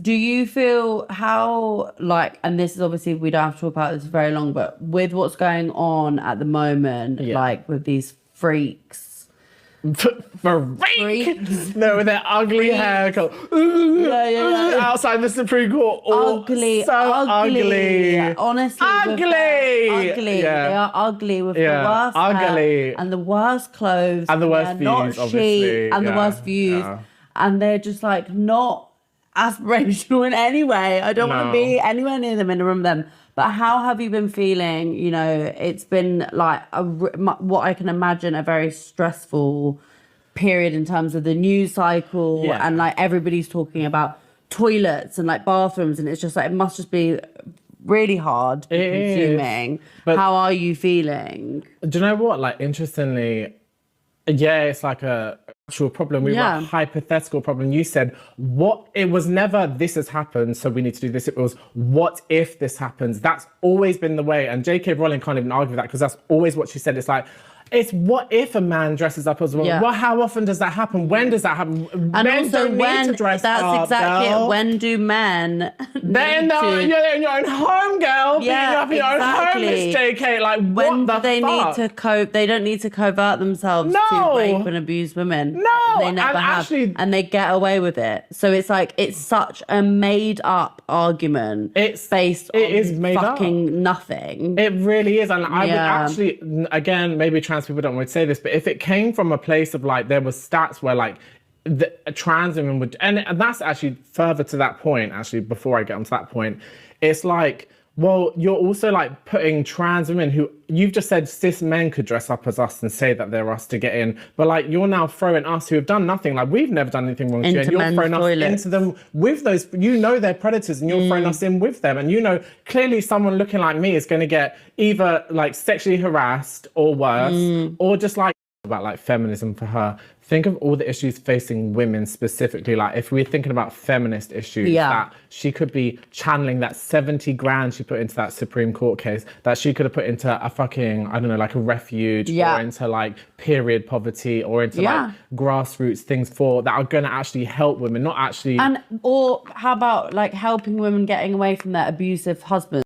Do you feel how, like, and this is obviously, we don't have to talk about this very long, but with what's going on at the moment, like with these freaks. Freaks? No, with their ugly hair. Outside the Supreme Court. Ugly. Honestly. Ugly. Yeah. They are ugly with the worst hair and the worst clothes. And the worst views, obviously. And the worst views. Yeah. And they're just like not aspirational in any way. I don't want to be anywhere near them, in a room with them. But how have you been feeling? You know, it's been like what I can imagine a very stressful period in terms of the news cycle, and like everybody's talking about toilets and like bathrooms, and it's just like it must just be really hard consuming. But how are you feeling? Do you know what? Like, interestingly, it's like a actual problem. We were a hypothetical problem. You said, what? It was never this has happened, so we need to do this. It was, what if this happens? That's always been the way. And JK Rowling can't even argue with that, because that's always what she said. It's like, it's what if a man dresses up as a woman? Yeah. Well, how often does that happen? When does that happen? And men also, don't need to dress that's up, exactly girl. it. When do men? You're in your own home, girl. Yeah, being up in your own home, Miss JK. Like, when what the do they fuck? need to cope? They don't need to covert themselves to rape and abuse women. No, they never have, and they get away with it. So it's like it's such a made-up argument. It's based on fucking nothing. It really is, and I would actually, again, maybe trans people don't want to say this, but if it came from a place of like, there was stats where like the trans women would, and that's actually further to that point, actually, before I get onto that point, it's like, well, you're also like putting trans women who, you've just said cis men could dress up as us and say that they're us to get in, but like you're now throwing us who have done nothing, like we've never done anything wrong to you, and you're throwing us into them with those, you know they're predators, and you're throwing us in with them, and you know clearly someone looking like me is going to get either like sexually harassed or worse, or just like about like feminism for her. Think of all the issues facing women specifically. Like if we're thinking about feminist issues, that she could be channeling that 70 grand she put into that Supreme Court case, that she could have put into a fucking, I don't know, like a refuge, or into like period poverty, or into like grassroots things that are going to actually help women, not actually. Or how about like helping women getting away from their abusive husbands?